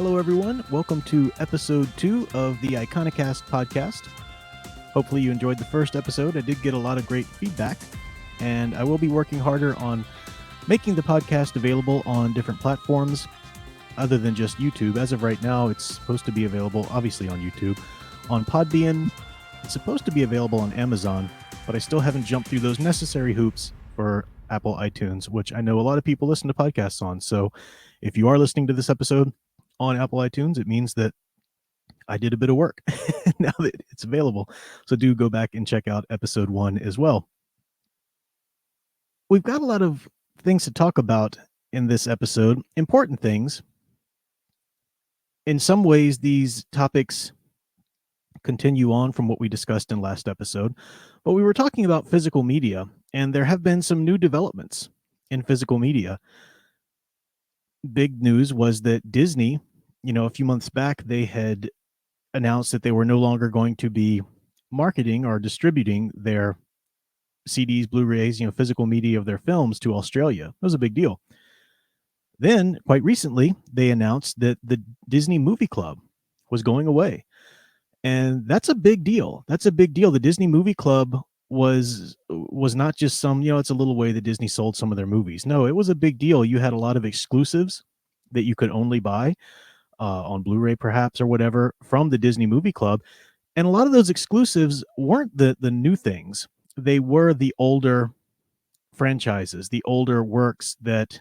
Hello, everyone. Welcome to episode 2 of the Iconicast Podcast. Hopefully you enjoyed the first episode. I did get a lot of great feedback, and I will be working harder on making the podcast available on different platforms other than just YouTube. As of right now, it's supposed to be available, obviously, on YouTube, on Podbean. It's supposed to be available on Amazon, but I still haven't jumped through those necessary hoops for Apple iTunes, which I know a lot of people listen to podcasts on. So if you are listening to this episode on Apple iTunes, it means that I did a bit of work now that it's available. So do go back and check out episode 1 as well. We've got a lot of things to talk about in this episode, important things. In some ways, these topics continue on from what we discussed in last episode, but we were talking about physical media, and there have been some new developments in physical media. Big news was that Disney, a few months back, they had announced that they were no longer going to be marketing or distributing their CDs, Blu-rays, physical media of their films to Australia. It was a big deal. Then, quite recently, they announced that the Disney Movie Club was going away. And that's a big deal. That's a big deal. The Disney Movie Club was not just some, it's a little way that Disney sold some of their movies. No, it was a big deal. You had a lot of exclusives that you could only buy on Blu-ray perhaps or whatever from the Disney Movie Club. And a lot of those exclusives weren't the new things. They were the older franchises, the older works that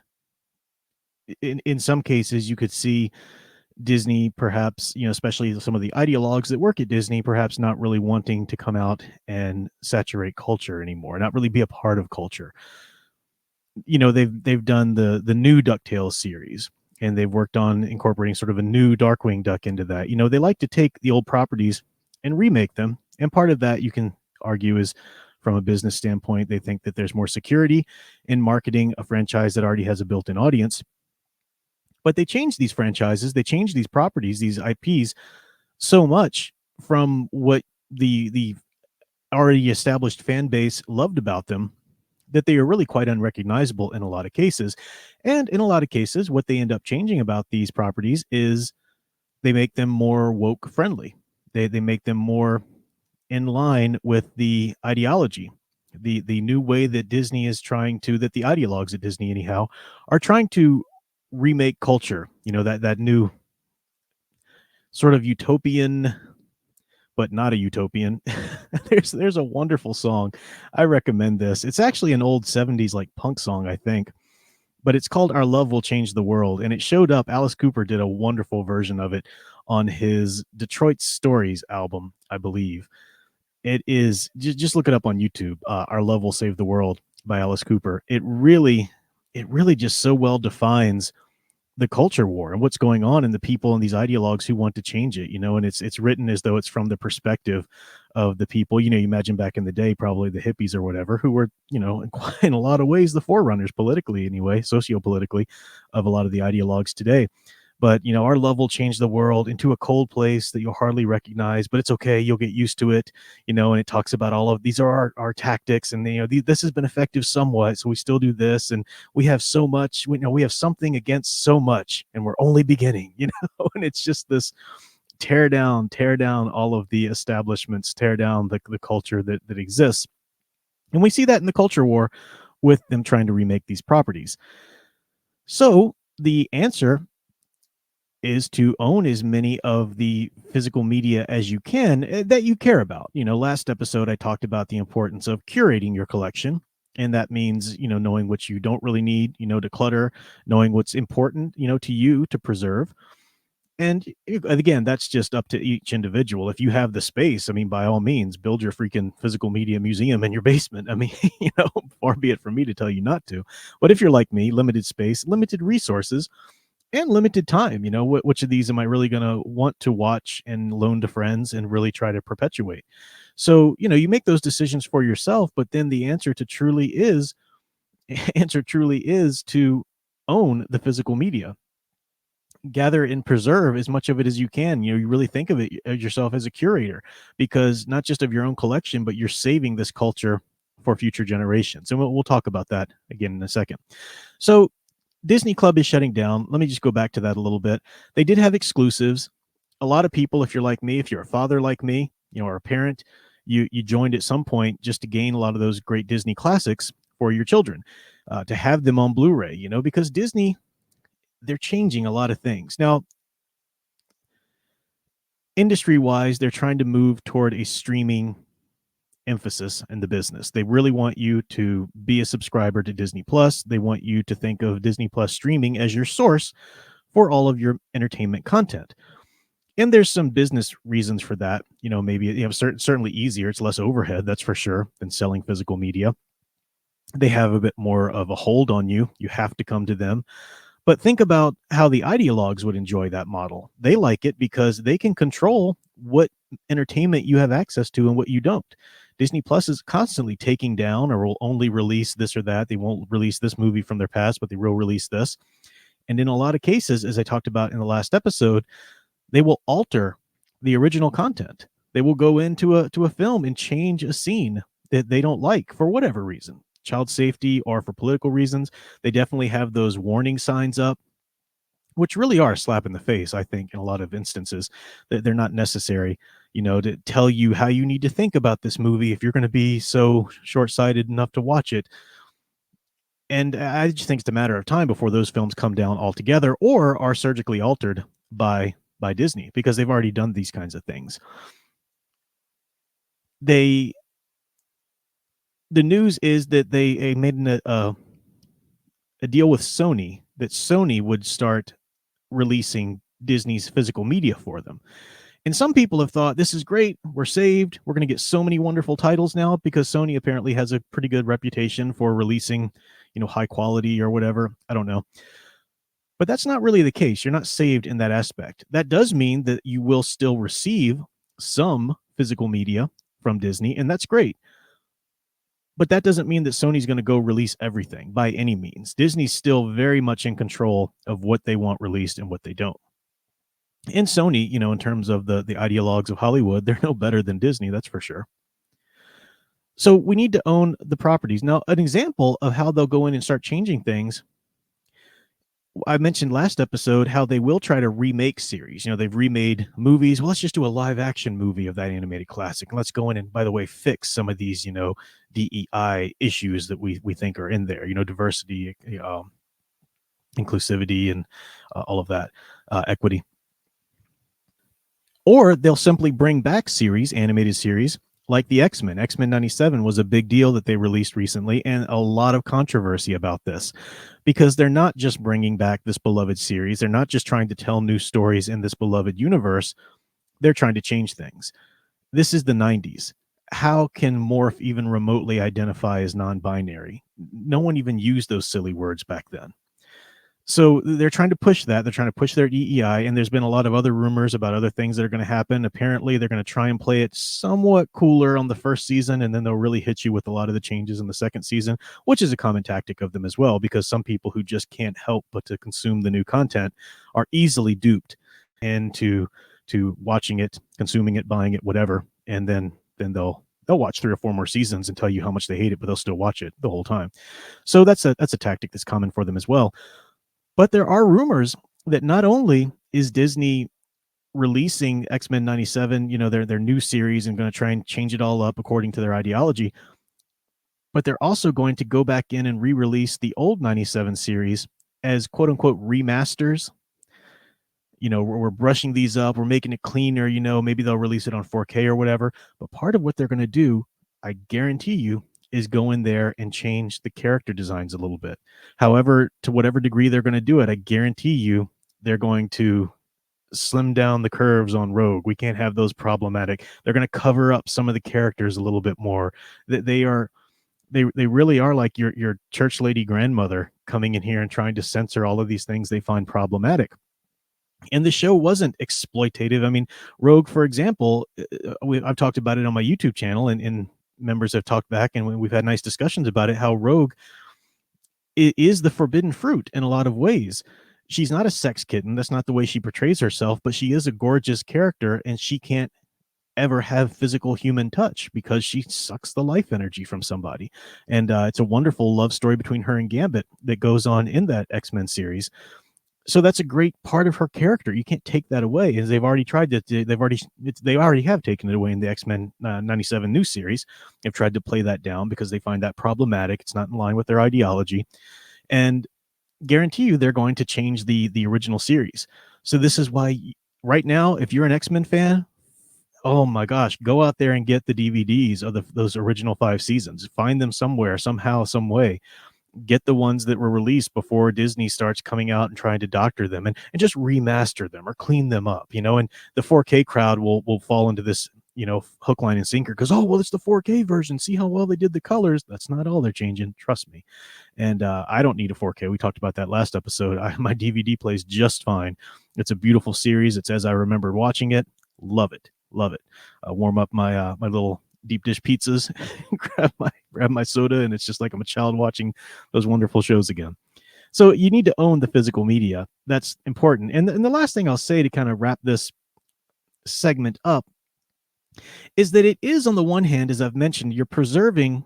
in some cases you could see Disney perhaps, especially some of the ideologues that work at Disney, perhaps not really wanting to come out and saturate culture anymore, not really be a part of culture. They've done the new DuckTales series, and they've worked on incorporating sort of a new Darkwing Duck into that. They like to take the old properties and remake them. And part of that, you can argue, is from a business standpoint, they think that there's more security in marketing a franchise that already has a built-in audience. But they change these franchises, they change these properties, these IPs so much from what the already established fan base loved about them that they are really quite unrecognizable in a lot of cases. And in a lot of cases, what they end up changing about these properties is they make them more woke friendly. They make them more in line with the ideology, the new way that Disney is trying to, that the ideologues at Disney anyhow are trying to remake culture. That new sort of utopian, but not a utopian. There's a wonderful song. I recommend this. It's actually an old 70s like punk song, I think, but it's called Our Love Will Change the World. And it showed up. Alice Cooper did a wonderful version of it on his Detroit Stories album, I believe. It is, just look it up on YouTube. Our Love Will Save the World by Alice Cooper. It really just so well defines the culture war and what's going on in the people and these ideologues who want to change it, and it's written as though it's from the perspective of the people. You imagine back in the day, probably the hippies or whatever, who were, in a lot of ways, the forerunners politically anyway, sociopolitically, of a lot of the ideologues today. But, our love will change the world into a cold place that you'll hardly recognize, but it's okay. You'll get used to it, and it talks about all of these are our tactics, and, this has been effective somewhat. So we still do this, and we have so much, we have something against so much, and we're only beginning, and it's just this tear down all of the establishments, tear down the culture that exists. And we see that in the culture war with them trying to remake these properties. So the answer is to own as many of the physical media as you can that you care about. Last episode, I talked about the importance of curating your collection. And that means, knowing what you don't really need, to clutter, knowing what's important, to you to preserve. And again, that's just up to each individual. If you have the space, by all means, build your freaking physical media museum in your basement. Far be it from me to tell you not to. But if you're like me, limited space, limited resources, and limited time, which of these am I really going to want to watch and loan to friends and really try to perpetuate? So, you make those decisions for yourself, but then the answer truly is to own the physical media. Gather and preserve as much of it as you can. You really think of it yourself as a curator, because not just of your own collection, but you're saving this culture for future generations. And we'll talk about that again in a second. So Disney Club is shutting down. Let me just go back to that a little bit. They did have exclusives. A lot of people, if you're like me, if you're a father like me, or a parent, you joined at some point just to gain a lot of those great Disney classics for your children, to have them on Blu-ray. Because Disney, they're changing a lot of things now. Industry-wise, they're trying to move toward a streaming emphasis in the business. They really want you to be a subscriber to Disney Plus. They want you to think of Disney Plus streaming as your source for all of your entertainment content. And there's some business reasons for that. Maybe certainly easier. It's less overhead, that's for sure, than selling physical media. They have a bit more of a hold on you. You have to come to them. But think about how the ideologues would enjoy that model. They like it because they can control what entertainment you have access to and what you don't. Disney Plus is constantly taking down or will only release this or that. They won't release this movie from their past, but they will release this. And in a lot of cases, as I talked about in the last episode, they will alter the original content. They will go into a film and change a scene that they don't like for whatever reason, child safety or for political reasons. They definitely have those warning signs up, which really are a slap in the face, I think, in a lot of instances. That they're not necessary, to tell you how you need to think about this movie if you're going to be so short-sighted enough to watch it. And I just think it's a matter of time before those films come down altogether or are surgically altered by Disney, because they've already done these kinds of things. The news is that they made a deal with Sony, that Sony would start releasing Disney's physical media for them. And some people have thought, this is great, we're saved, we're going to get so many wonderful titles now, because Sony apparently has a pretty good reputation for releasing, high quality or whatever. I don't know. But that's not really the case. You're not saved in that aspect. That does mean that you will still receive some physical media from Disney, and that's great. But that doesn't mean that Sony's going to go release everything by any means. Disney's still very much in control of what they want released and what they don't. And Sony, in terms of the ideologues of Hollywood, they're no better than Disney, that's for sure. So we need to own the properties. Now, an example of how they'll go in and start changing things, I mentioned last episode how they will try to remake series. They've remade movies. Well, let's just do a live action movie of that animated classic. And let's go in and, by the way, fix some of these, DEI issues that we think are in there, diversity, inclusivity, and all of that, equity. Or they'll simply bring back animated series, like the X-Men. X-Men 97 was a big deal that they released recently, and a lot of controversy about this, because they're not just bringing back this beloved series. They're not just trying to tell new stories in this beloved universe. They're trying to change things. This is the 90s. How can morph even remotely identify as non-binary? No one even used those silly words back then. So they're trying to push that. They're trying to push their DEI, and there's been a lot of other rumors about other things that are going to happen. Apparently, they're going to try and play it somewhat cooler on the first season, and then they'll really hit you with a lot of the changes in the second season, which is a common tactic of them as well, because some people who just can't help but to consume the new content are easily duped into watching it, consuming it, buying it, whatever, and then they'll watch 3 or 4 more seasons and tell you how much they hate it, but they'll still watch it the whole time. So that's a tactic that's common for them as well. But there are rumors that not only is Disney releasing X-Men 97, their new series, and going to try and change it all up according to their ideology, but they're also going to go back in and re-release the old 97 series as quote unquote remasters. We're brushing these up, we're making it cleaner, maybe they'll release it on 4K or whatever. But part of what they're going to do, I guarantee you, is go in there and change the character designs a little bit. However, to whatever degree they're going to do it, I guarantee you they're going to slim down the curves on Rogue. We can't have those problematic. They're going to cover up some of the characters a little bit more. They really are like your church lady grandmother coming in here and trying to censor all of these things they find problematic. And the show wasn't exploitative. I mean, Rogue, for example, I've talked about it on my YouTube channel, and members have talked back, and we've had nice discussions about it, how Rogue is the forbidden fruit in a lot of ways. She's not a sex kitten. That's not the way she portrays herself, but she is a gorgeous character, and she can't ever have physical human touch because she sucks the life energy from somebody. And it's a wonderful love story between her and Gambit that goes on in that X-Men series. So that's a great part of her character. You can't take that away, as they've already tried to. They already have taken it away in the X-Men 97 new series. They've tried to play that down because they find that problematic. It's not in line with their ideology, and guarantee you they're going to change the original series. So this is why right now, if you're an X-Men fan, oh my gosh, go out there and get the DVDs of those original 5 seasons. Find them somewhere, somehow, some way. Get the ones that were released before Disney starts coming out and trying to doctor them, and just remaster them or clean them up, and the 4K crowd will fall into this, hook, line, and sinker because, oh, well, it's the 4K version. See how well they did the colors. That's not all they're changing. Trust me. And I don't need a 4K. We talked about that last episode. My DVD plays just fine. It's a beautiful series. It's as I remember watching it. Love it. Love it. Warm up my little deep dish pizzas, grab my soda, and it's just like I'm a child watching those wonderful shows again. So you need to own the physical media. That's important. And the last thing I'll say to kind of wrap this segment up is that it is, on the one hand, as I've mentioned, you're preserving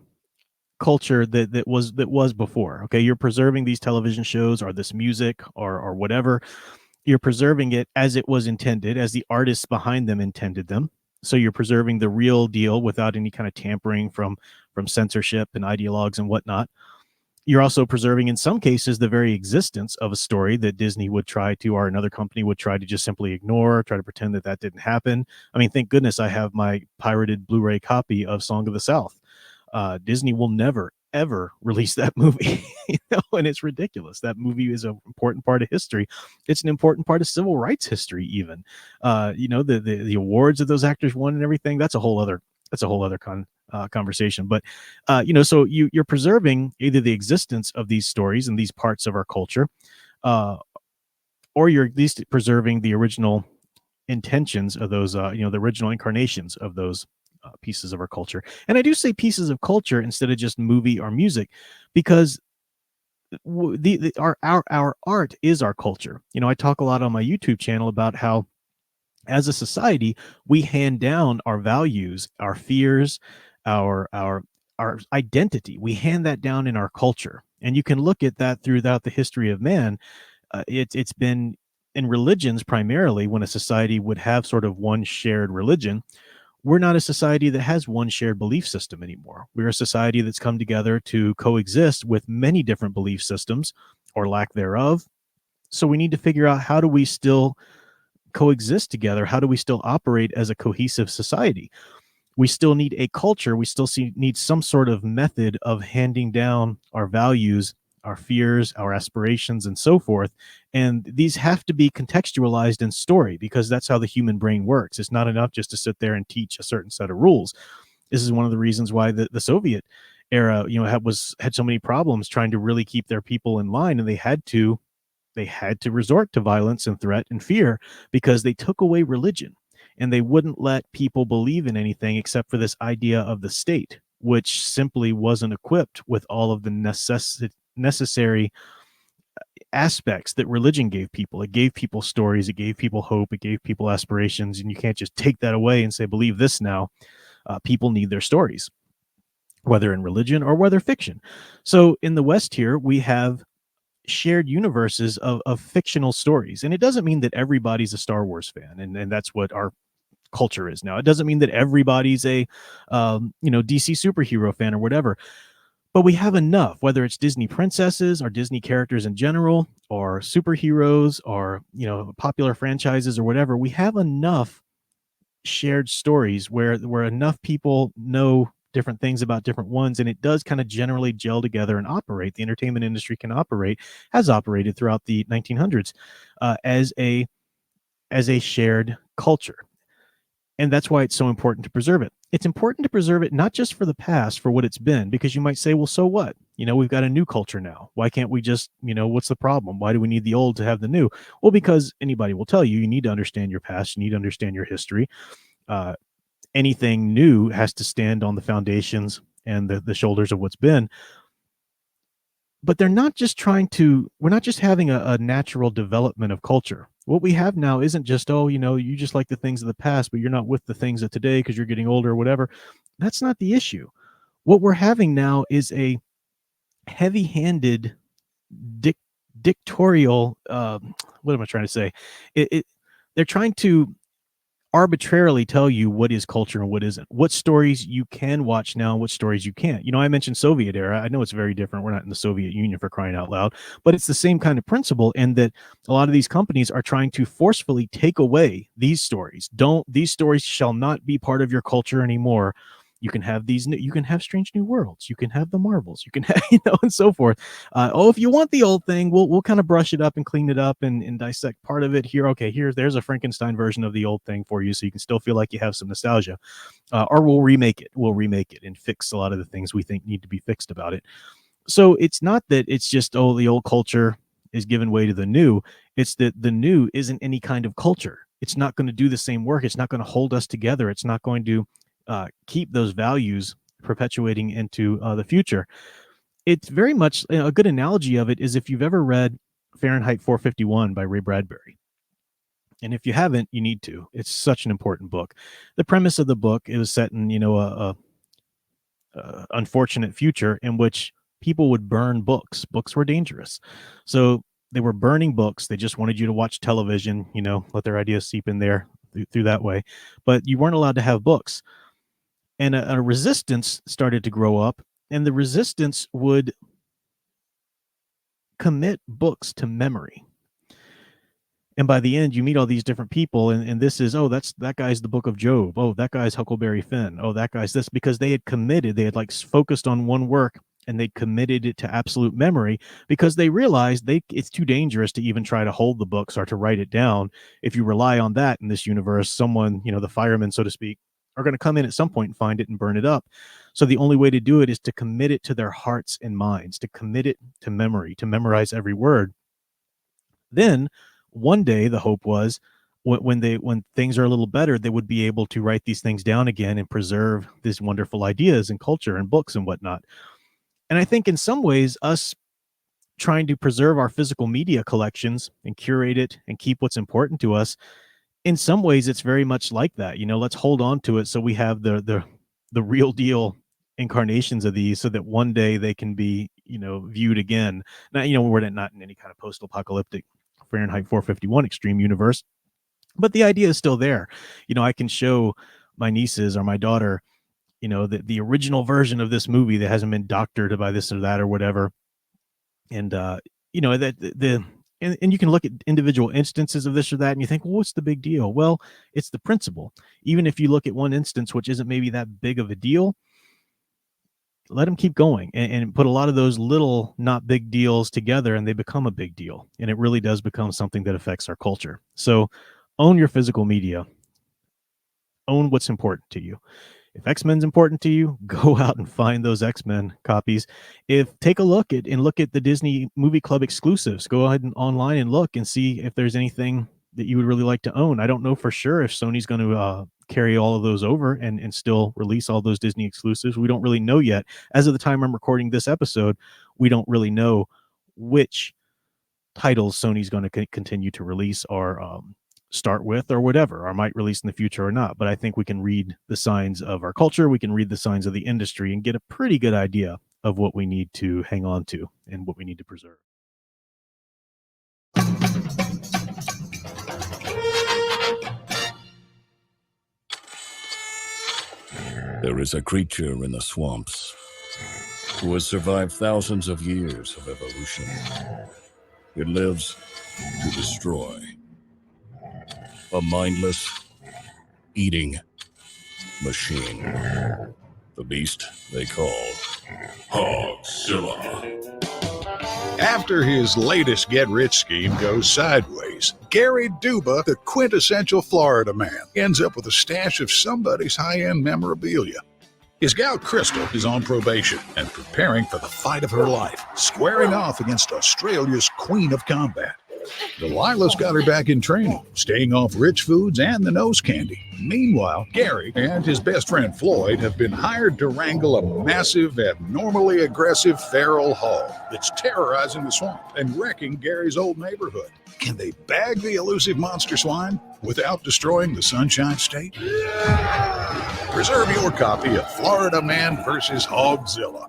culture that was before. Okay, you're preserving these television shows or this music or whatever. You're preserving it as it was intended, as the artists behind them intended them. So you're preserving the real deal without any kind of tampering from censorship and ideologues and whatnot. You're also preserving, in some cases, the very existence of a story that Disney would try to, or another company would try to just simply ignore, try to pretend that didn't happen. I mean, thank goodness I have my pirated Blu-ray copy of Song of the South. Disney will never, ever release that movie, and it's ridiculous. That movie is an important part of history. It's an important part of civil rights history, even. The awards that those actors won and everything. That's a whole other conversation. But so you're preserving either the existence of these stories and these parts of our culture, or you're at least preserving the original intentions of those, the original incarnations of those pieces of our culture. And I do say pieces of culture instead of just movie or music, because our art is our culture. I talk a lot on my YouTube channel about how, as a society, we hand down our values, our fears, our identity. We hand that down in our culture, and you can look at that throughout the history of man. It's been in religions primarily. When a society would have sort of one shared religion, we're not a society that has one shared belief system anymore. We're a society that's come together to coexist with many different belief systems, or lack thereof. So we need to figure out, how do we still coexist together? How do we still operate as a cohesive society? We still need a culture. We still need some sort of method of handing down our values, our fears, our aspirations, and so forth. And these have to be contextualized in story, because that's how the human brain works. It's not enough just to sit there and teach a certain set of rules. This is one of the reasons why the Soviet era, had so many problems trying to really keep their people in line, and they had to resort to violence and threat and fear, because they took away religion, and they wouldn't let people believe in anything except for this idea of the state, which simply wasn't equipped with all of the necessary aspects that religion gave people. It gave people stories, it gave people hope, it gave people aspirations, and you can't just take that away and say, believe this now. People need their stories, whether in religion or whether fiction. So in the West here, we have shared universes of fictional stories. And it doesn't mean that everybody's a Star Wars fan, and that's what our culture is now. It doesn't mean that everybody's a DC superhero fan or whatever. But we have enough, whether it's Disney princesses or Disney characters in general, or superheroes, or popular franchises or whatever. We have enough shared stories where enough people know different things about different ones, and it does kind of generally gel together and operate. The entertainment industry has operated throughout the 1900s as a shared culture. And that's why it's so important to preserve it. It's important to preserve it not just for the past, for what it's been, because you might say, well, so what? We've got a new culture now. Why can't we just, what's the problem? Why do we need the old to have the new? Well, because anybody will tell you, you need to understand your past. You need to understand your history. Anything new has to stand on the foundations and the shoulders of what's been. But we're not just having a natural development of culture. What we have now isn't just, oh, you just like the things of the past, but you're not with the things of today because you're getting older or whatever. That's not the issue. What we're having now is a heavy-handed dictatorial, what am I trying to say? They're trying to arbitrarily tell you what is culture and what isn't, what stories you can watch now and what stories you can't. I mentioned Soviet era. I know it's very different. We're not in the Soviet Union, for crying out loud, but it's the same kind of principle, in that a lot of these companies are trying to forcefully take away these stories. These stories shall not be part of your culture anymore. You can have you can have Strange New Worlds, you can have the Marvels, you can have, and so forth. If you want the old thing, we'll kind of brush it up and clean it up and dissect part of it here. Okay, there's a Frankenstein version of the old thing for you, so you can still feel like you have some nostalgia. Or we'll remake it. We'll remake it and fix a lot of the things we think need to be fixed about it. So it's not that it's just, oh, the old culture is giving way to the new. It's that the new isn't any kind of culture. It's not going to do the same work. It's not going to hold us together. It's not going to keep those values perpetuating into the future. It's very much a good analogy of it is if you've ever read Fahrenheit 451 by Ray Bradbury. And if you haven't, you need to. It's such an important book. The premise of the book, it was set in, a unfortunate future in which people would burn books. Books were dangerous. So they were burning books. They just wanted you to watch television, let their ideas seep in there through that way. But you weren't allowed to have books. And a resistance started to grow up, and the resistance would commit books to memory. And by the end, you meet all these different people, and this is, oh, that guy's the Book of Job. Oh, that guy's Huckleberry Finn. Oh, that guy's this, because they had committed, they had like focused on one work, and they committed it to absolute memory because they realized it's too dangerous to even try to hold the books or to write it down. If you rely on that in this universe, someone, the firemen, so to speak, are going to come in at some point and find it and burn it up. So the only way to do it is to commit it to their hearts and minds, to commit it to memory, to memorize every word. Then one day the hope was when things are a little better, they would be able to write these things down again and preserve these wonderful ideas and culture and books and whatnot. And I think in some ways, us trying to preserve our physical media collections and curate it and keep what's important to us, in some ways, it's very much like that. Let's hold on to it so we have the real deal incarnations of these, so that one day they can be, viewed again. Now, we're not in any kind of post-apocalyptic Fahrenheit 451 extreme universe, but the idea is still there. I can show my nieces or my daughter, the original version of this movie that hasn't been doctored by this or that or whatever. And, and you can look at individual instances of this or that, and you think, well, what's the big deal? Well, it's the principle. Even if you look at one instance, which isn't maybe that big of a deal, let them keep going and put a lot of those little not big deals together, and they become a big deal. And it really does become something that affects our culture. So own your physical media. Own what's important to you. If X-Men's important to you, go out and find those X-Men copies. Take a look at the Disney Movie Club exclusives. Go ahead and online and look and see if there's anything that you would really like to own. I don't know for sure if Sony's going to carry all of those over and still release all those Disney exclusives. We don't really know yet. As of the time I'm recording this episode, we don't really know which titles Sony's going to continue to release or start with or whatever, or might release in the future or not. But I think we can read the signs of our culture, we can read the signs of the industry, and get a pretty good idea of what we need to hang on to and what we need to preserve. There is a creature in the swamps who has survived thousands of years of evolution. It lives to destroy. A mindless, eating machine. The beast they call Hogzilla. After his latest get-rich scheme goes sideways, Gary Duba, the quintessential Florida man, ends up with a stash of somebody's high-end memorabilia. His gal Crystal is on probation and preparing for the fight of her life, squaring off against Australia's Queen of Combat. Delilah's got her back in training, staying off rich foods and the nose candy. Meanwhile, Gary and his best friend Floyd have been hired to wrangle a massive, abnormally aggressive feral hog that's terrorizing the swamp and wrecking Gary's old neighborhood. Can they bag the elusive monster swine without destroying the Sunshine State? Reserve your copy of Florida Man vs. Hogzilla.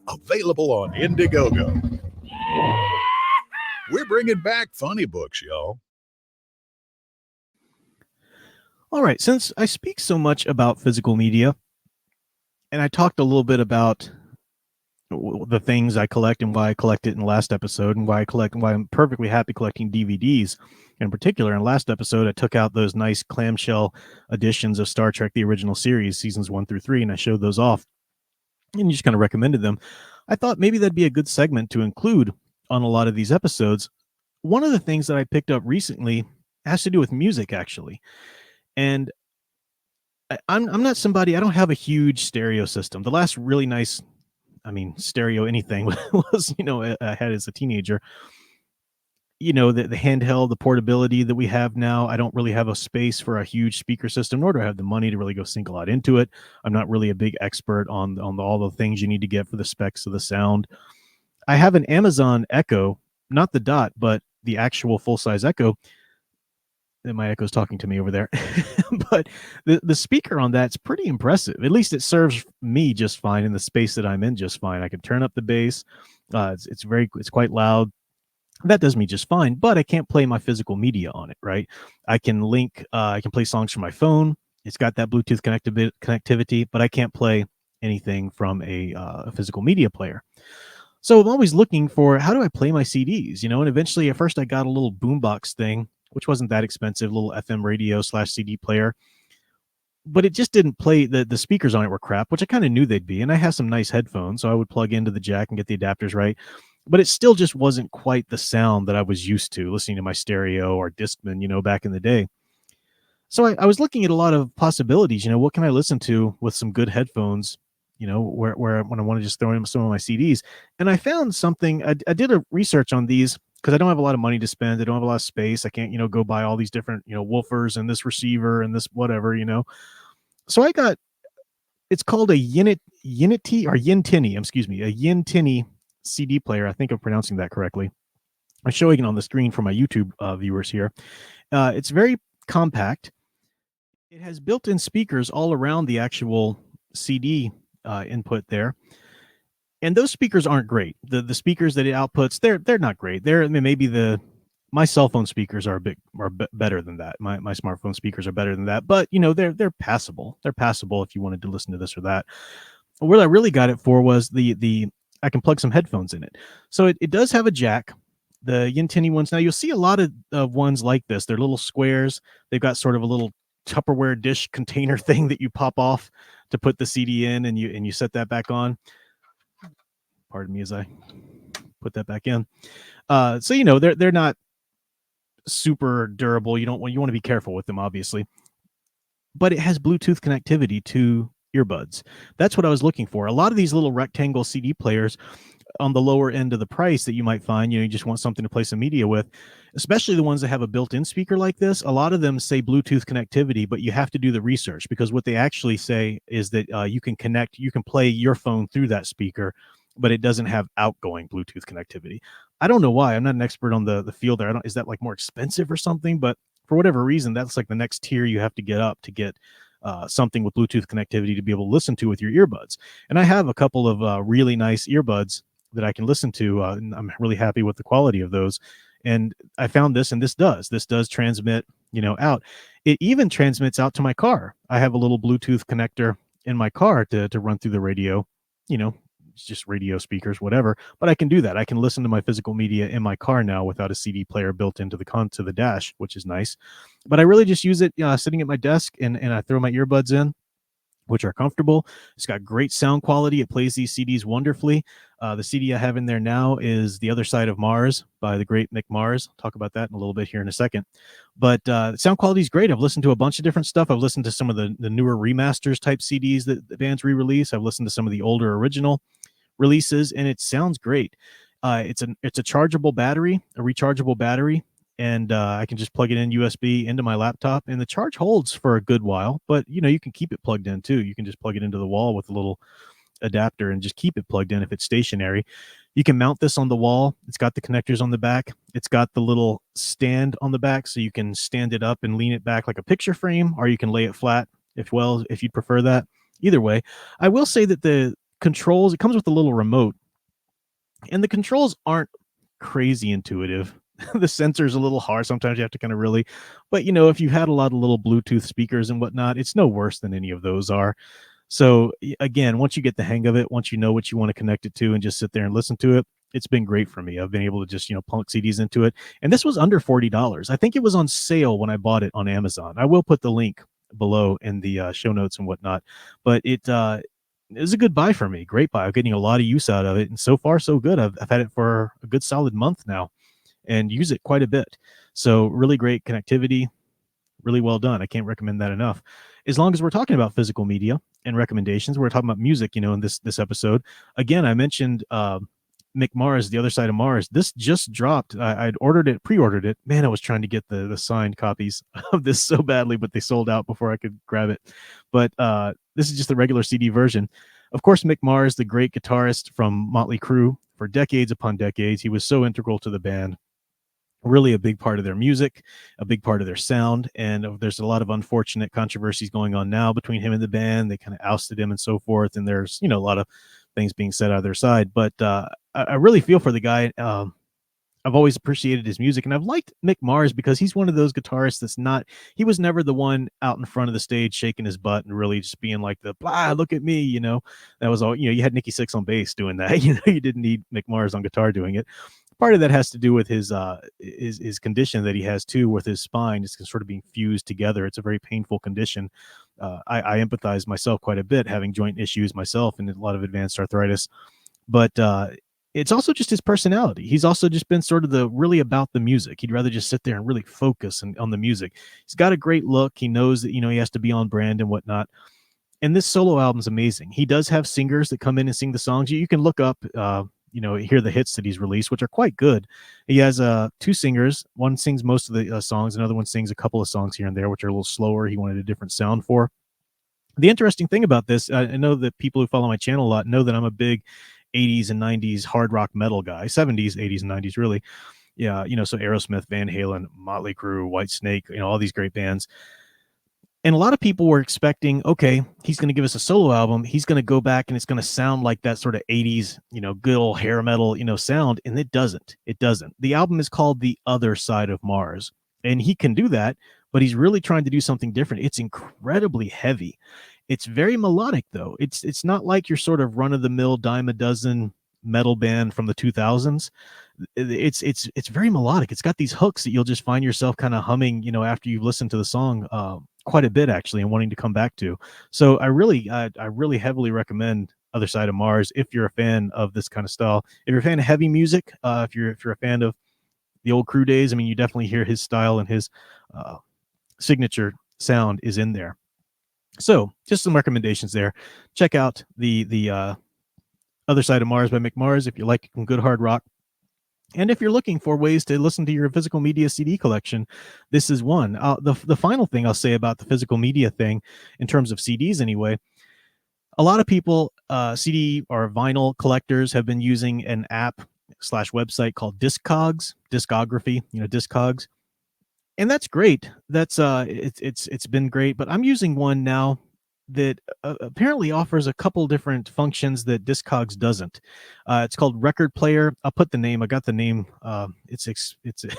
Available on Indiegogo. We're bringing back funny books, y'all. All right, since I speak so much about physical media, and I talked a little bit about the things I collect and why I collect it in the last episode, and why I'm perfectly happy collecting DVDs in particular. In the last episode, I took out those nice clamshell editions of Star Trek, the original series, seasons 1 through 3, and I showed those off and you just kind of recommended them. I thought maybe that'd be a good segment to include on a lot of these episodes. One of the things that I picked up recently has to do with music, actually. And I'm not somebody, I don't have a huge stereo system. The last really nice, stereo anything was, I had as a teenager. The handheld, the portability that we have now, I don't really have a space for a huge speaker system, nor do I have the money to really go sink a lot into it. I'm not really a big expert on all the things you need to get for the specs of the sound. I have an Amazon Echo, not the Dot, but the actual full-size Echo. And my Echo's talking to me over there. But the speaker on that's pretty impressive. At least it serves me just fine in the space that I'm in just fine. I can turn up the bass. It's quite loud. That does me just fine, but I can't play my physical media on it, right? I can play songs from my phone. It's got that Bluetooth connectivity, but I can't play anything from a physical media player. So I'm always looking for, how do I play my CDs? And eventually at first I got a little boombox thing, which wasn't that expensive, little FM radio /CD player, but it just didn't play. The speakers on it were crap, which I kind of knew they'd be. And I have some nice headphones, so I would plug into the jack and get the adapters right. But it still just wasn't quite the sound that I was used to listening to my stereo or Discman, back in the day. So I was looking at a lot of possibilities. What can I listen to with some good headphones, where when I want to just throw in some of my CDs. And I found something. I did a research on these because I don't have a lot of money to spend. I don't have a lot of space. I can't, go buy all these different, woofers and this receiver and this whatever, So it's called a Yintiny, a Yintiny CD player. I think I'm pronouncing that correctly. I'm showing it on the screen for my YouTube viewers here. It's very compact. It has built-in speakers all around the actual CD input there, and those speakers aren't great. The speakers that it outputs, they're not great. My cell phone speakers are better than that. My smartphone speakers are better than that, but they're passable. They're passable if you wanted to listen to this or that. What I really got it for was I can plug some headphones in it. So it does have a jack. The Yintiny ones, now you'll see a lot of ones like this. They're little squares. They've got sort of a little Tupperware dish container thing that you pop off to put the CD in, and you set that back on. Pardon me as I put that back in. So they're not super durable. You want to be careful with them, obviously. But it has Bluetooth connectivity to earbuds. That's what I was looking for. A lot of these little rectangle CD players on the lower end of the price that you might find, you just want something to play some media with, especially the ones that have a built-in speaker like this. A lot of them say Bluetooth connectivity, but you have to do the research, because what they actually say is that you can play your phone through that speaker, but it doesn't have outgoing Bluetooth connectivity. I don't know why. I'm not an expert on the field there. Is that like more expensive or something? But for whatever reason, that's like the next tier you have to get up to get something with Bluetooth connectivity to be able to listen to with your earbuds. And I have a couple of really nice earbuds that I can listen to. And I'm really happy with the quality of those. And I found this, and this does transmit, out. It even transmits out to my car. I have a little Bluetooth connector in my car to run through the radio, it's just radio speakers, whatever. But I can do that. I can listen to my physical media in my car now without a CD player built into the dash, which is nice. But I really just use it sitting at my desk, and I throw my earbuds in, which are comfortable. It's got great sound quality. It plays these CDs wonderfully. The CD I have in there now is The Other Side of Mars by the great Mick Mars. I'll talk about that in a little bit here in a second. But the sound quality is great. I've listened to a bunch of different stuff. I've listened to some of the newer remasters type CDs that the bands re-release. I've listened to some of the older original releases, and it sounds great. It's a rechargeable battery. and I can just plug it in USB into my laptop, and the charge holds for a good while. But you can keep it plugged in too. You can just plug it into the wall with a little adapter and just keep it plugged in if it's stationary. You can mount this on the wall. It's got the connectors on the back. It's got the little stand on the back, so you can stand it up and lean it back like a picture frame, or you can lay it flat if you'd prefer that. Either way, I will say that the controls, it comes with a little remote, and the controls aren't crazy intuitive. The sensor's a little hard. Sometimes you have to kind of really, but if you had a lot of little Bluetooth speakers and whatnot, it's no worse than any of those are. So again, once you get the hang of it, once you know what you want to connect it to and just sit there and listen to it, it's been great for me. I've been able to just, plunk CDs into it. And this was under $40. I think it was on sale when I bought it on Amazon. I will put the link below in the show notes and whatnot, but it was a good buy for me. Great buy. I'm getting a lot of use out of it. And so far, so good. I've had it for a good solid month now and use it quite a bit. So really great connectivity. Really well done. I can't recommend that enough. As long as we're talking about physical media and recommendations, we're talking about music, in this episode. Again, I mentioned Mick Mars, The Other Side of Mars. This just dropped. I'd pre-ordered it. Man, I was trying to get the signed copies of this so badly, but they sold out before I could grab it. But this is just the regular CD version. Of course, Mick Mars, the great guitarist from Motley Crue, for decades upon decades. He was so integral to the band. Really a big part of their music, a big part of their sound. And there's a lot of unfortunate controversies going on now between him and the band. They kind of ousted him and so forth. And there's, a lot of things being said out of their side. But I really feel for the guy. I've always appreciated his music, and I've liked Mick Mars because he's one of those guitarists he was never the one out in front of the stage shaking his butt and really just being like look at me, that was all, you had Nikki Sixx on bass doing that. You didn't need Mick Mars on guitar doing it. Part of that has to do with his condition that he has too, with his spine. It's sort of being fused together. It's a very painful condition. I empathize myself quite a bit, having joint issues myself and a lot of advanced arthritis. But it's also just his personality. He's also just been sort of really about the music. He'd rather just sit there and really focus on the music. He's got a great look. He knows that, he has to be on brand and whatnot. And this solo album's amazing. He does have singers that come in and sing the songs. You can look up, hear the hits that he's released, which are quite good. He has two singers. One sings most of the songs. Another one sings a couple of songs here and there, which are a little slower. He wanted a different sound for. The interesting thing about this, I know that people who follow my channel a lot know that I'm a big 80s and 90s hard rock metal guy, 70s, 80s, and 90s, really. Yeah, so Aerosmith, Van Halen, Motley Crue, Whitesnake, all these great bands. And a lot of people were expecting, okay, he's going to give us a solo album. He's going to go back and it's going to sound like that sort of 80s, good old hair metal, sound. And it doesn't. It doesn't. The album is called The Other Side of Mars. And he can do that, but he's really trying to do something different. It's incredibly heavy. It's very melodic, though. It's not like your sort of run-of-the-mill dime a dozen metal band from the 2000s. It's very melodic. It's got these hooks that you'll just find yourself kind of humming, after you've listened to the song quite a bit, actually, and wanting to come back to. So I really heavily recommend Other Side of Mars if you're a fan of this kind of style. If you're a fan of heavy music, if you're a fan of the old Crew days, I mean, you definitely hear his style and his signature sound is in there. So just some recommendations there. Check out the Other Side of Mars by Mick Mars if you like some good hard rock. And if you're looking for ways to listen to your physical media CD collection, this is one. The final thing I'll say about the physical media thing, in terms of CDs anyway, a lot of people, CD or vinyl collectors, have been using an app / website called Discogs, discography, Discogs. And that's great. That's it's been great, but I'm using one now that apparently offers a couple different functions that Discogs doesn't. It's called Record Player. I'll put the name. I got the name. It's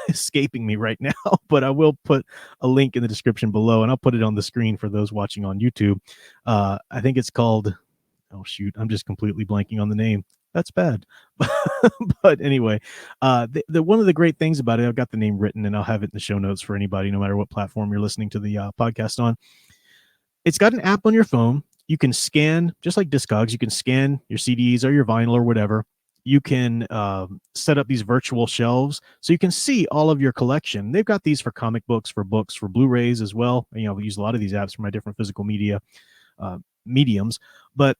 escaping me right now, but I will put a link in the description below, and I'll put it on the screen for those watching on YouTube. I think it's called. Oh shoot! I'm just completely blanking on the name. That's bad. But anyway, the one of the great things about it, I've got the name written, and I'll have it in the show notes for anybody, no matter what platform you're listening to the podcast on. It's got an app on your phone. You can scan, just like Discogs, you can scan your CDs or your vinyl or whatever. You can set up these virtual shelves so you can see all of your collection. They've got these for comic books, for Blu-rays as well. We use a lot of these apps for my different physical media mediums. But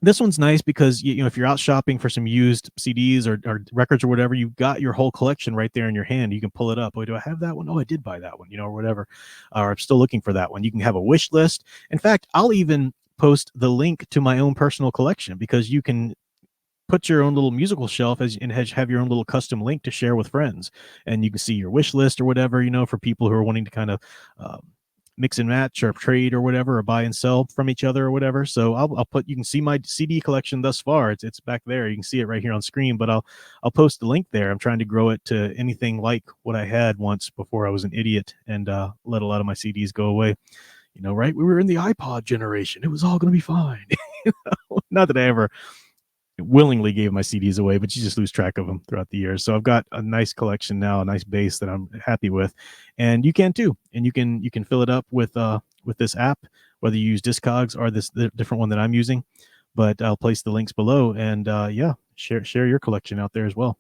This one's nice because if you're out shopping for some used CDs or records or whatever, you've got your whole collection right there in your hand. You can pull it up. Oh, do I have that one? Oh, I did buy that one, or whatever. Or I'm still looking for that one. You can have a wish list. In fact, I'll even post the link to my own personal collection, because you can put your own little musical shelf and have your own little custom link to share with friends, and you can see your wish list or whatever, for people who are wanting to kind of mix and match or trade or whatever, or buy and sell from each other or whatever. So I'll put, you can see my CD collection thus far. It's back there. You can see it right here on screen, but I'll post the link there. I'm trying to grow it to anything like what I had once before I was an idiot and let a lot of my CDs go away. Right? We were in the iPod generation. It was all going to be fine. Not that I ever willingly gave my CDs away, but you just lose track of them throughout the years. So I've got a nice collection now, a nice base that I'm happy with, and you can too. And you can fill it up with this app, whether you use Discogs or the different one that I'm using. But I'll place the links below, and share your collection out there as well.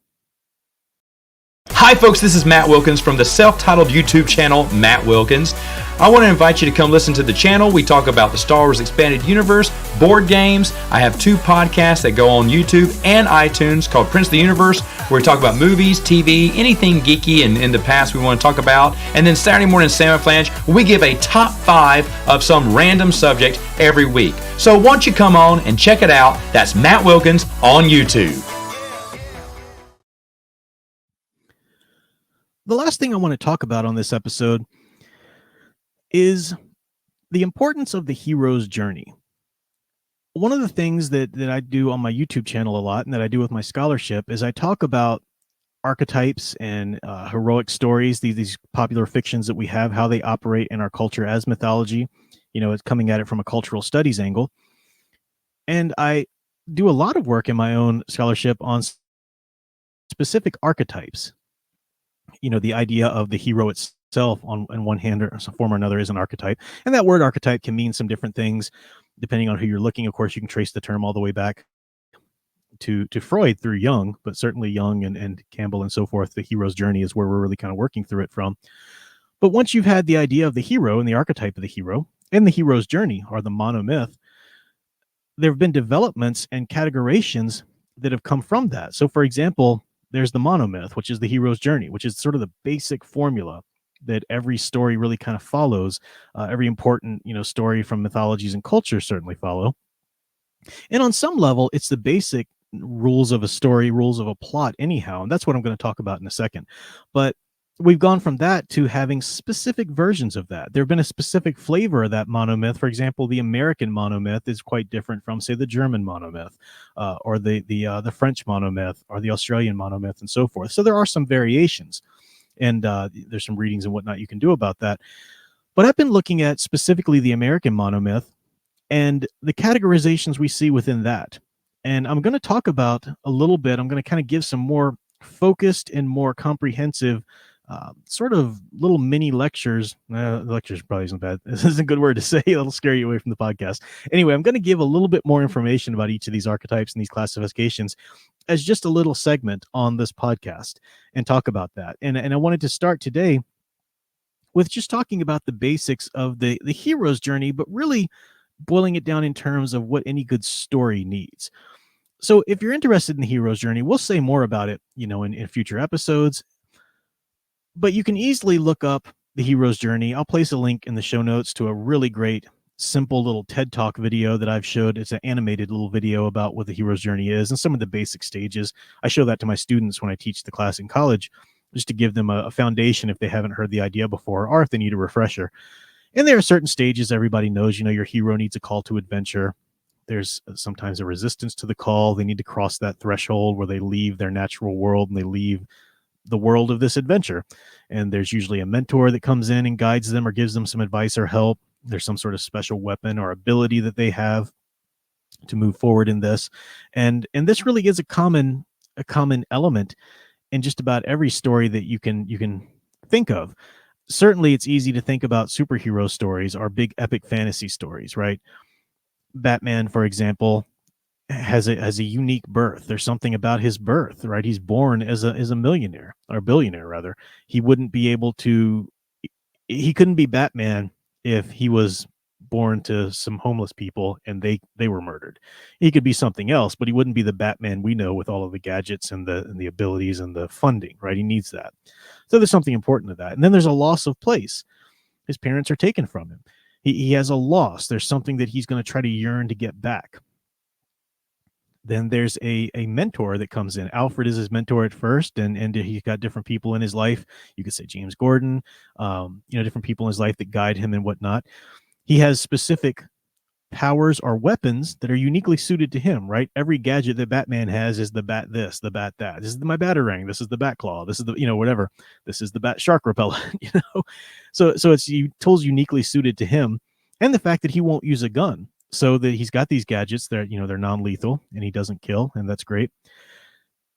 Hi folks, this is Matt Wilkins from the self-titled YouTube channel, Matt Wilkins. I want to invite you to come listen to the channel. We talk about the Star Wars Expanded Universe, board games. I have 2 podcasts that go on YouTube and iTunes called Prince of the Universe, where we talk about movies, TV, anything geeky and in the past we want to talk about. And then Saturday morning Salmon Flange, we give a top 5 of some random subject every week. So why don't you come on and check it out. That's Matt Wilkins on YouTube. The last thing I want to talk about on this episode is the importance of the hero's journey. One of the things that I do on my YouTube channel a lot, and that I do with my scholarship, is I talk about archetypes and heroic stories, these popular fictions that we have, how they operate in our culture as mythology. It's coming at it from a cultural studies angle. And I do a lot of work in my own scholarship on specific archetypes. The idea of the hero itself on one hand or some form or another is an archetype. And that word archetype can mean some different things depending on who you're looking. Of course, you can trace the term all the way back to Freud through Jung, but certainly Jung and Campbell and so forth. The hero's journey is where we're really kind of working through it from. But once you've had the idea of the hero and the archetype of the hero and the hero's journey, or the monomyth, there have been developments and categorizations that have come from that. So, for example, there's the monomyth, which is the hero's journey, which is sort of the basic formula that every story really kind of follows. Every important, story from mythologies and cultures certainly follow. And on some level, it's the basic rules of a story, rules of a plot anyhow. And that's what I'm going to talk about in a second. But we've gone from that to having specific versions of that. There have been a specific flavor of that monomyth. For example, the American monomyth is quite different from, say, the German monomyth, or the French monomyth, or the Australian monomyth, and so forth. So there are some variations, and there's some readings and whatnot you can do about that. But I've been looking at specifically the American monomyth and the categorizations we see within that. And I'm going to talk about a little bit. I'm going to kind of give some more focused and more comprehensive sort of little mini lectures. Lectures probably isn't bad. This isn't a good word to say. It'll scare you away from the podcast. Anyway, I'm going to give a little bit more information about each of these archetypes and these classifications as just a little segment on this podcast and talk about that. And I wanted to start today with just talking about the basics of the hero's journey, but really boiling it down in terms of what any good story needs. So if you're interested in the hero's journey, we'll say more about it, in future episodes. But you can easily look up the hero's journey. I'll place a link in the show notes to a really great, simple little TED Talk video that I've showed. It's an animated little video about what the hero's journey is and some of the basic stages. I show that to my students when I teach the class in college, just to give them a foundation if they haven't heard the idea before, or if they need a refresher. And there are certain stages everybody knows. Your hero needs a call to adventure. There's sometimes a resistance to the call. They need to cross that threshold where they leave their natural world and they leave the world of this adventure. And there's usually a mentor that comes in and guides them or gives them some advice or help. There's some sort of special weapon or ability that they have to move forward in this. And this really is a common element in just about every story that you can think of. Certainly it's easy to think about superhero stories or big epic fantasy stories, right? Batman, for example, has a unique birth. There's something about his birth, right? He's born as a millionaire, or billionaire rather. He couldn't be Batman if he was born to some homeless people and they were murdered. He could be something else, but he wouldn't be the Batman we know with all of the gadgets and the abilities and the funding, right? He needs that. So there's something important to that. And then there's a loss of place. His parents are taken from him. He has a loss. There's something that he's going to try to yearn to get back. Then there's a mentor that comes in. Alfred is his mentor at first, and he's got different people in his life. You could say James Gordon, different people in his life that guide him and whatnot. He has specific powers or weapons that are uniquely suited to him, right? Every gadget that Batman has is the bat this, the bat that. This is my Batarang. This is the bat claw. This is the, whatever. This is the bat shark repellent, So it's tools uniquely suited to him. And the fact that he won't use a gun. So that he's got these gadgets that, they're non-lethal and he doesn't kill. And that's great.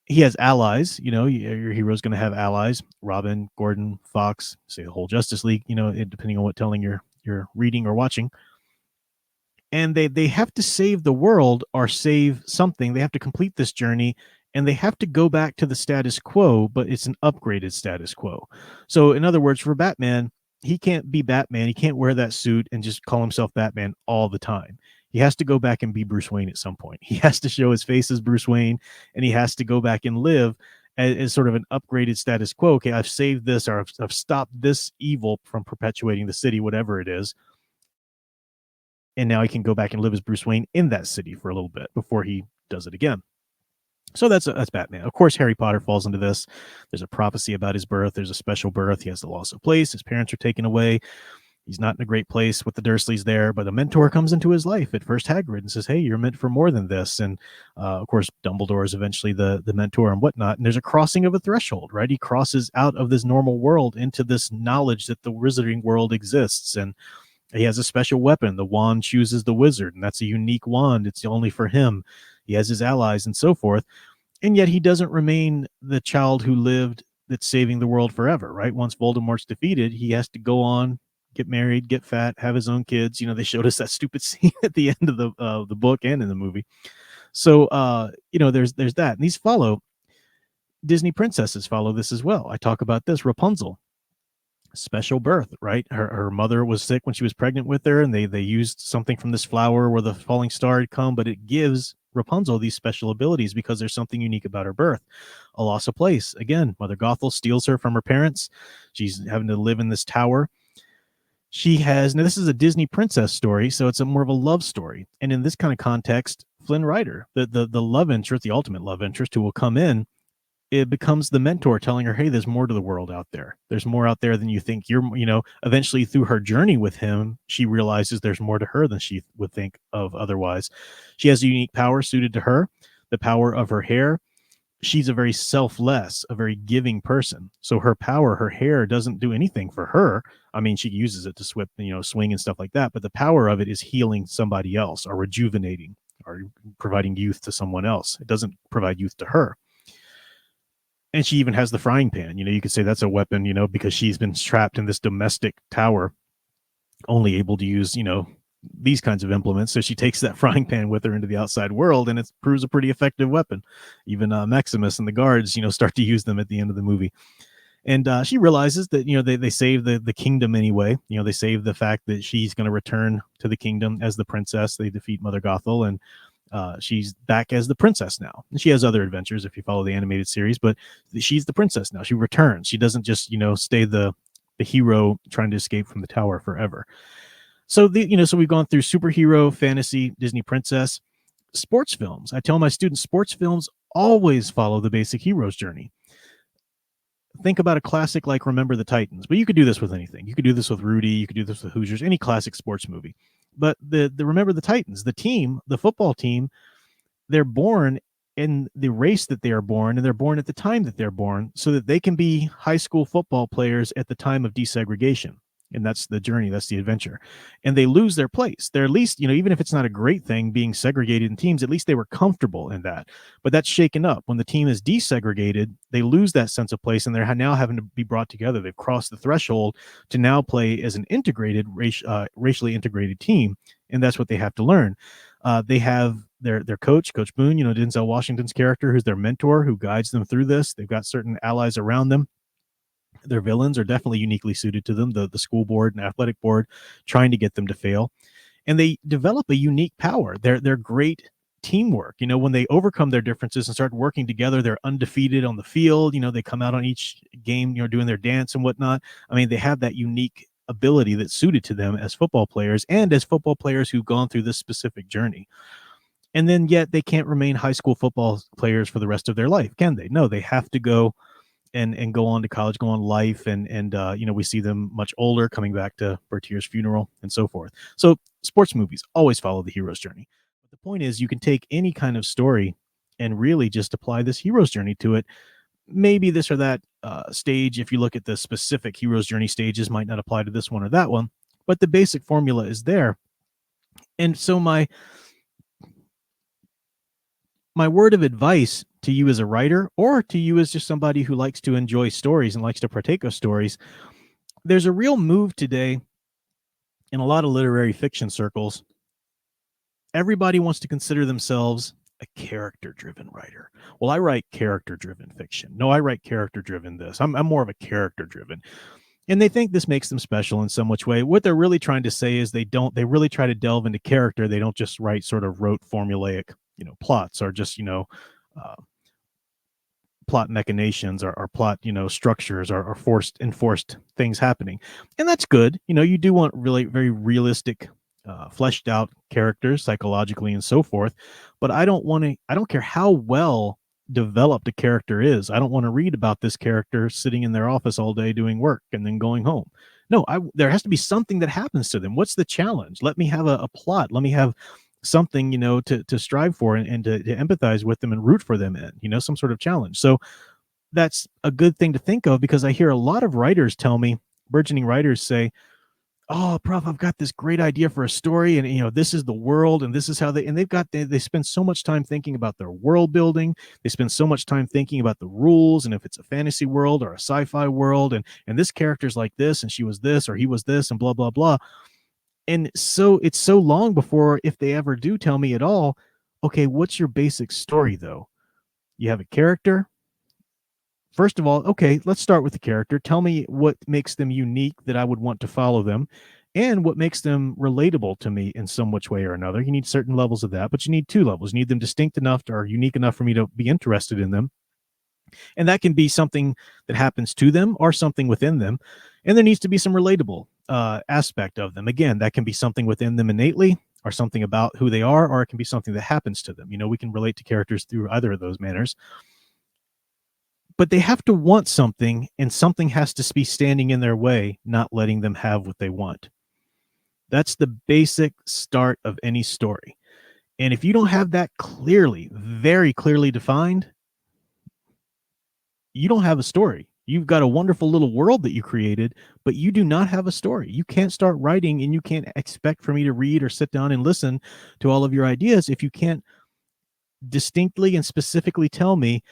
He has allies, your hero's going to have allies, Robin, Gordon, Fox, say the whole Justice League, depending on what telling you're reading or watching. And they have to save the world or save something. They have to complete this journey and they have to go back to the status quo, but it's an upgraded status quo. So in other words, for Batman, he can't be Batman. He can't wear that suit and just call himself Batman all the time. He has to go back and be Bruce Wayne at some point. He has to show his face as Bruce Wayne, and he has to go back and live as sort of an upgraded status quo. Okay, I've saved this, or I've stopped this evil from perpetuating the city, whatever it is. And now he can go back and live as Bruce Wayne in that city for a little bit before he does it again. So that's Batman. Of course, Harry Potter falls into this. There's a prophecy about his birth. There's a special birth. He has the loss of place. His parents are taken away. He's not in a great place with the Dursleys there, but a mentor comes into his life at first, Hagrid, and says, hey, you're meant for more than this. And of course, Dumbledore is eventually the mentor and whatnot. And there's a crossing of a threshold, right? He crosses out of this normal world into this knowledge that the wizarding world exists. And he has a special weapon. The wand chooses the wizard, and that's a unique wand. It's only for him. He has his allies and so forth. And yet he doesn't remain the child who lived that's saving the world forever, right? Once Voldemort's defeated, he has to go on, get married, get fat, have his own kids. They showed us that stupid scene at the end of the book and in the movie. So, there's that. And these Disney princesses follow this as well. I talk about this. Rapunzel, special birth, right? Her mother was sick when she was pregnant with her, and they used something from this flower where the falling star had come, but it gives Rapunzel these special abilities because there's something unique about her birth. A loss of place. Again, Mother Gothel steals her from her parents. She's having to live in this tower. Now this is a Disney princess story, so it's more of a love story. And in this kind of context, Flynn Rider, the love interest, the ultimate love interest who will come in, it becomes the mentor telling her, hey, there's more to the world out there. There's more out there than you think. Eventually through her journey with him, she realizes there's more to her than she would think of otherwise. She has a unique power suited to her, the power of her hair. She's a very selfless, a very giving person. So her power, her hair doesn't do anything for her. I mean, she uses it to swing and stuff like that. But the power of it is healing somebody else or rejuvenating or providing youth to someone else. It doesn't provide youth to her. And she even has the frying pan. You could say that's a weapon, because she's been trapped in this domestic tower, only able to use, these kinds of implements. So she takes that frying pan with her into the outside world, and it proves a pretty effective weapon. Even Maximus and the guards, start to use them at the end of the movie. And she realizes that, they save the kingdom anyway. They save the fact that she's going to return to the kingdom as the princess. They defeat Mother Gothel, and she's back as the princess now. And she has other adventures if you follow the animated series, but she's the princess now. She returns. She doesn't just, stay the hero trying to escape from the tower forever. So so we've gone through superhero, fantasy, Disney princess, sports films. I tell my students, sports films always follow the basic hero's journey. Think about a classic like Remember the Titans, but you could do this with anything. You could do this with Rudy. You could do this with Hoosiers, any classic sports movie. But the Remember the Titans, the team, the football team, they're born in the race that they are born, and they're born at the time that they're born so that they can be high school football players at the time of desegregation. And that's the journey. That's the adventure. And they lose their place. They're at least, even if it's not a great thing being segregated in teams, at least they were comfortable in that. But that's shaken up. When the team is desegregated, they lose that sense of place, and they're now having to be brought together. They've crossed the threshold to now play as an integrated, racially integrated team. And that's what they have to learn. They have their coach, Coach Boone, Denzel Washington's character, who's their mentor, who guides them through this. They've got certain allies around them. Their villains are definitely uniquely suited to them, the school board and athletic board trying to get them to fail. And they develop a unique power. They're great teamwork. When they overcome their differences and start working together, they're undefeated on the field. They come out on each game, doing their dance and whatnot. I mean, they have that unique ability that's suited to them as football players and as football players who've gone through this specific journey. And then yet they can't remain high school football players for the rest of their life, can they? No, they have to go and go on to college, go on life, and we see them much older, coming back to Bertier's funeral and so forth. So sports movies always follow the hero's journey. But the point is, you can take any kind of story and really just apply this hero's journey to it. Maybe this or that stage, if you look at the specific hero's journey stages, might not apply to this one or that one, but the basic formula is there. And so my word of advice to you as a writer, or to you as just somebody who likes to enjoy stories and likes to partake of stories, there's a real move today in a lot of literary fiction circles. Everybody wants to consider themselves a character-driven writer. Well, I write character-driven fiction. No, I write character-driven this. I'm more of a character-driven. And they think this makes them special in some which way. What they're really trying to say is they really try to delve into character. They don't just write sort of rote formulaic, plots, or just, plot machinations or plot, structures or enforced things happening. And that's good. You do want really very realistic, fleshed out characters psychologically and so forth. But I don't care how well developed a character is. I don't want to read about this character sitting in their office all day doing work and then going home. No, there has to be something that happens to them. What's the challenge? Let me have a plot. Let me have something, to strive for and to empathize with them and root for them in, some sort of challenge. So that's a good thing to think of, because I hear a lot of writers tell me, burgeoning writers say, "Oh, Prof, I've got this great idea for a story, and this is the world, and this is how they spend so much time thinking about their world building. They spend so much time thinking about the rules, and if it's a fantasy world or a sci-fi world, and this character's like this, and she was this, or he was this, and blah, blah, blah." And so it's so long before, if they ever do tell me at all, okay, what's your basic story though? You have a character. First of all, okay, let's start with the character. Tell me what makes them unique that I would want to follow them, and what makes them relatable to me in some which way or another. You need certain levels of that, but you need two levels. You need them distinct enough or unique enough for me to be interested in them. And that can be something that happens to them or something within them. And there needs to be some relatable aspect of them. Again, that can be something within them innately, or something about who they are, or it can be something that happens to them. We can relate to characters through either of those manners. But they have to want something, and something has to be standing in their way, not letting them have what they want. That's the basic start of any story. And if you don't have that clearly, very clearly defined, you don't have a story. You've got a wonderful little world that you created, but you do not have a story. You can't start writing, and you can't expect for me to read or sit down and listen to all of your ideas if you can't distinctly and specifically tell me,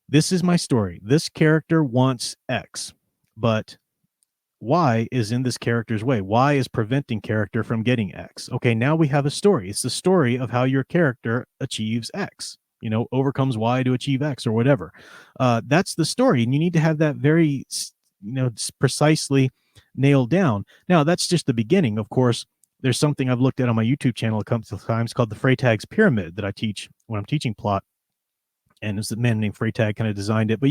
this is my story. This character wants X, but Y is in this character's way. Y is preventing character from getting X. Okay, now we have a story. It's the story of how your character achieves X. Overcomes Y to achieve X or whatever. That's the story. And you need to have that very, precisely nailed down. Now, that's just the beginning. Of course, there's something I've looked at on my YouTube channel a couple of times called the Freytag's Pyramid that I teach when I'm teaching plot. And it's a man named Freytag kind of designed it, but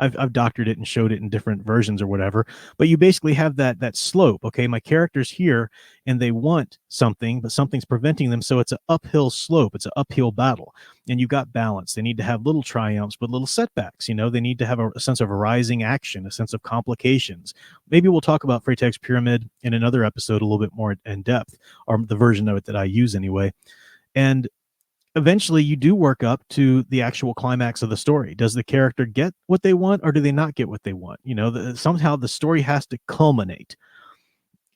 I've doctored it and showed it in different versions or whatever. But you basically have that slope. Okay, my character's here and they want something, but something's preventing them. So it's an uphill slope. It's an uphill battle. And you've got balance. They need to have little triumphs, but little setbacks. They need to have a sense of rising action, a sense of complications. Maybe we'll talk about Freytag's Pyramid in another episode a little bit more in depth, or the version of it that I use anyway. And eventually you do work up to the actual climax of the story. Does the character get what they want, or do they not get what they want? Somehow the story has to culminate.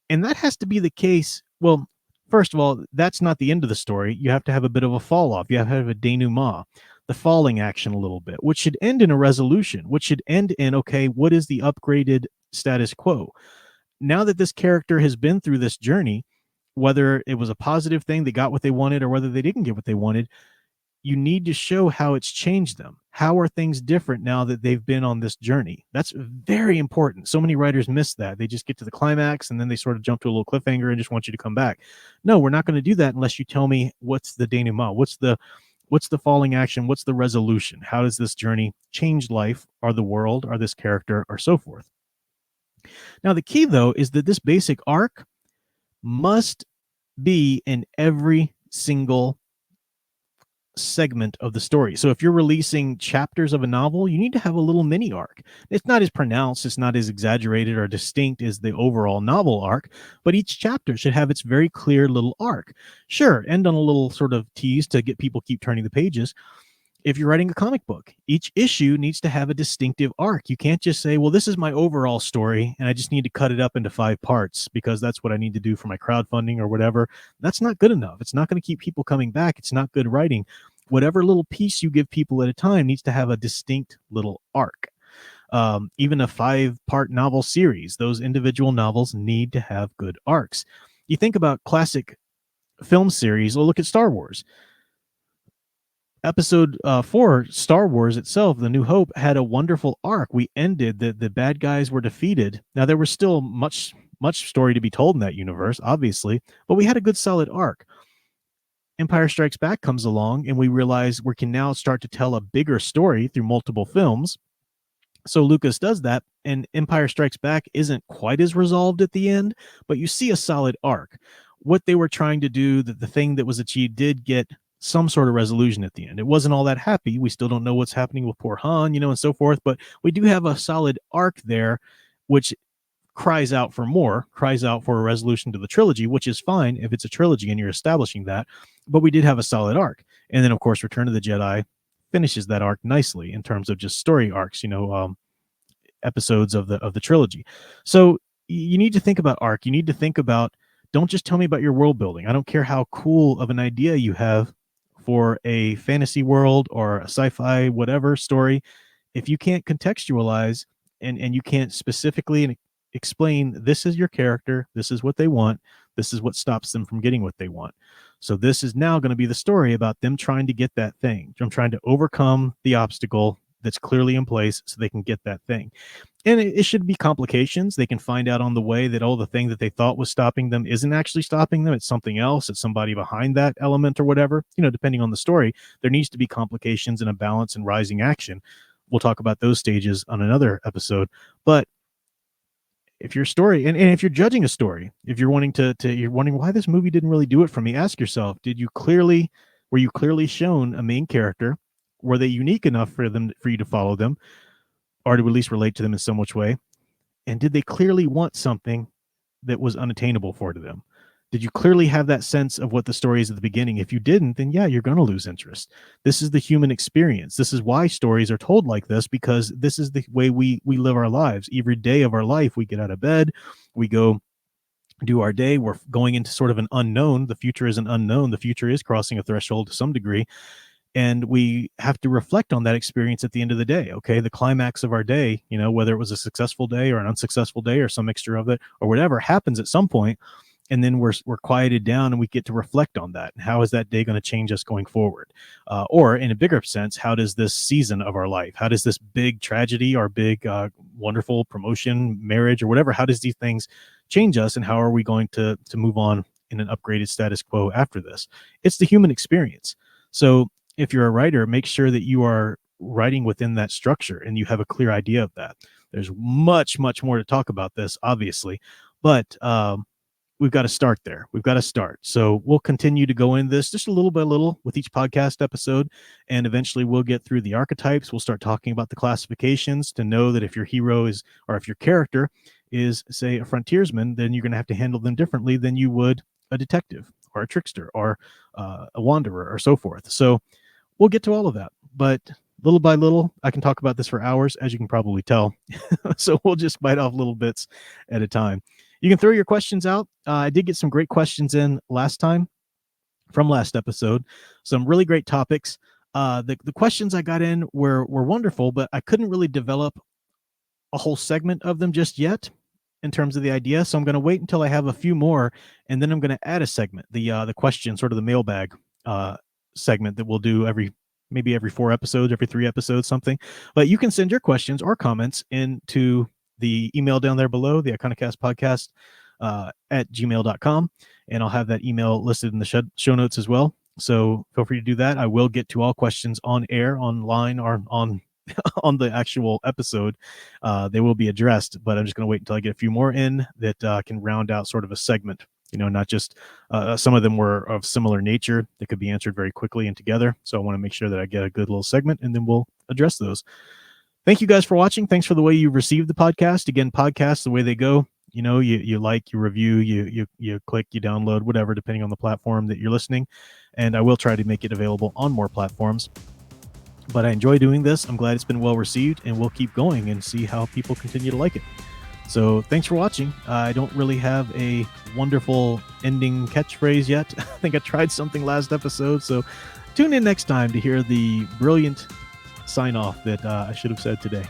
And that has to be the case. Well, first of all, that's not the end of the story. You have to have a bit of a fall off. You have to have a denouement, the falling action a little bit, which should end in a resolution, which should end in, okay, what is the upgraded status quo? Now that this character has been through this journey, whether it was a positive thing, they got what they wanted, or whether they didn't get what they wanted, you need to show how it's changed them, How are things different now that they've been on this journey? That's very important. So many writers miss that. They just get to the climax and then they sort of jump to a little cliffhanger and just want you to come back. No, we're not going to do that unless you tell me what's the denouement, what's the falling action, what's the resolution? How does this journey change life or the world or this character or so forth? Now, the key, though, is that this basic arc must be in every single segment of the story. So if you're releasing chapters of a novel, you need to have a little mini arc. It's not as pronounced, it's not as exaggerated or distinct as the overall novel arc, but each chapter should have its very clear little arc. Sure, end on a little sort of tease to get people keep turning the pages. If you're writing a comic book, each issue needs to have a distinctive arc. You can't just say, well, this is my overall story and I just need to cut it up into 5 parts because that's what I need to do for my crowdfunding or whatever. That's not good enough. It's not going to keep people coming back. It's not good writing. Whatever little piece you give people at a time needs to have a distinct little arc. Even a 5-part novel series, those individual novels need to have good arcs. You think about classic film series, well, look at Star Wars. Episode 4, Star Wars itself, The New Hope, had a wonderful arc. We ended, the bad guys were defeated. Now, there was still much story to be told in that universe, obviously, but we had a good solid arc. Empire Strikes Back comes along, and we realize we can now start to tell a bigger story through multiple films. So Lucas does that, and Empire Strikes Back isn't quite as resolved at the end, but you see a solid arc. What they were trying to do, the thing that was achieved, did get some sort of resolution at the end. It wasn't all that happy. We still don't know what's happening with poor Han, and so forth, but we do have a solid arc there, which cries out for more, cries out for a resolution to the trilogy, which is fine if it's a trilogy and you're establishing that, but we did have a solid arc. And then, of course, Return of the Jedi finishes that arc nicely in terms of just story arcs, episodes of the trilogy. So you need to think about arc. You need to think about, don't just tell me about your world building. I don't care how cool of an idea you have for a fantasy world or a sci-fi whatever story. If you can't contextualize and you can't specifically explain, this is your character, this is what they want, this is what stops them from getting what they want. So this is now going to be the story about them trying to get that thing. I'm trying to overcome the obstacle that's clearly in place so they can get that thing. And it should be complications. They can find out on the way that, the thing that they thought was stopping them isn't actually stopping them. It's something else. It's somebody behind that element or whatever, depending on the story. There needs to be complications and a balance and rising action. We'll talk about those stages on another episode. But if your story, and if you're judging a story, if you're wanting you're wondering why this movie didn't really do it for me, ask yourself, were you clearly shown a main character? Were they unique enough for you to follow them, or to at least relate to them in some which way? And did they clearly want something that was unattainable for them? Did you clearly have that sense of what the story is at the beginning? If you didn't, then yeah, you're going to lose interest. This is the human experience. This is why stories are told like this, because this is the way we live our lives. Every day of our life, we get out of bed, we go do our day. We're going into sort of an unknown. The future is an unknown. The future is crossing a threshold to some degree. And we have to reflect on that experience at the end of the day. Okay, the climax of our day, whether it was a successful day or an unsuccessful day or some mixture of it or whatever, happens at some point. And then we're quieted down and we get to reflect on that. And how is that day going to change us going forward? Or in a bigger sense, how does this season of our life, how does this big tragedy or big, wonderful promotion, marriage or whatever, how does these things change us? And how are we going to move on in an upgraded status quo after this? It's the human experience. So if you're a writer, make sure that you are writing within that structure and you have a clear idea of that. There's much, much more to talk about this, obviously, but we've got to start there. We've got to start. So we'll continue to go into this just a little by little with each podcast episode, and eventually we'll get through the archetypes. We'll start talking about the classifications to know that if your hero is, or if your character is, say, a frontiersman, then you're going to have to handle them differently than you would a detective or a trickster or a wanderer or so forth. So we'll get to all of that, but little by little, I can talk about this for hours, as you can probably tell. So we'll just bite off little bits at a time. You can throw your questions out. I did get some great questions in last time from last episode. Some really great topics. The questions I got in were wonderful, but I couldn't really develop a whole segment of them just yet in terms of the idea. So I'm going to wait until I have a few more, and then I'm going to add a segment, the question, sort of the mailbag segment that we'll do every maybe every 4 episodes, every 3 episodes, something. But you can send your questions or comments into the email down there below, the IconicastPodcast at gmail.com. And I'll have that email listed in the show notes as well. So feel free to do that. I will get to all questions on air, online, or on on the actual episode. They will be addressed, but I'm just going to wait until I get a few more in that can round out sort of a segment. Not just some of them were of similar nature that could be answered very quickly and together. So I want to make sure that I get a good little segment, and then we'll address those. Thank you guys for watching. Thanks for the way you received the podcast. Again, podcasts, the way they go, you like, you review, you click, you download, whatever, depending on the platform that you're listening. And I will try to make it available on more platforms. But I enjoy doing this. I'm glad it's been well received, and we'll keep going and see how people continue to like it. So thanks for watching. I don't really have a wonderful ending catchphrase yet. I think I tried something last episode. So tune in next time to hear the brilliant sign off that I should have said today.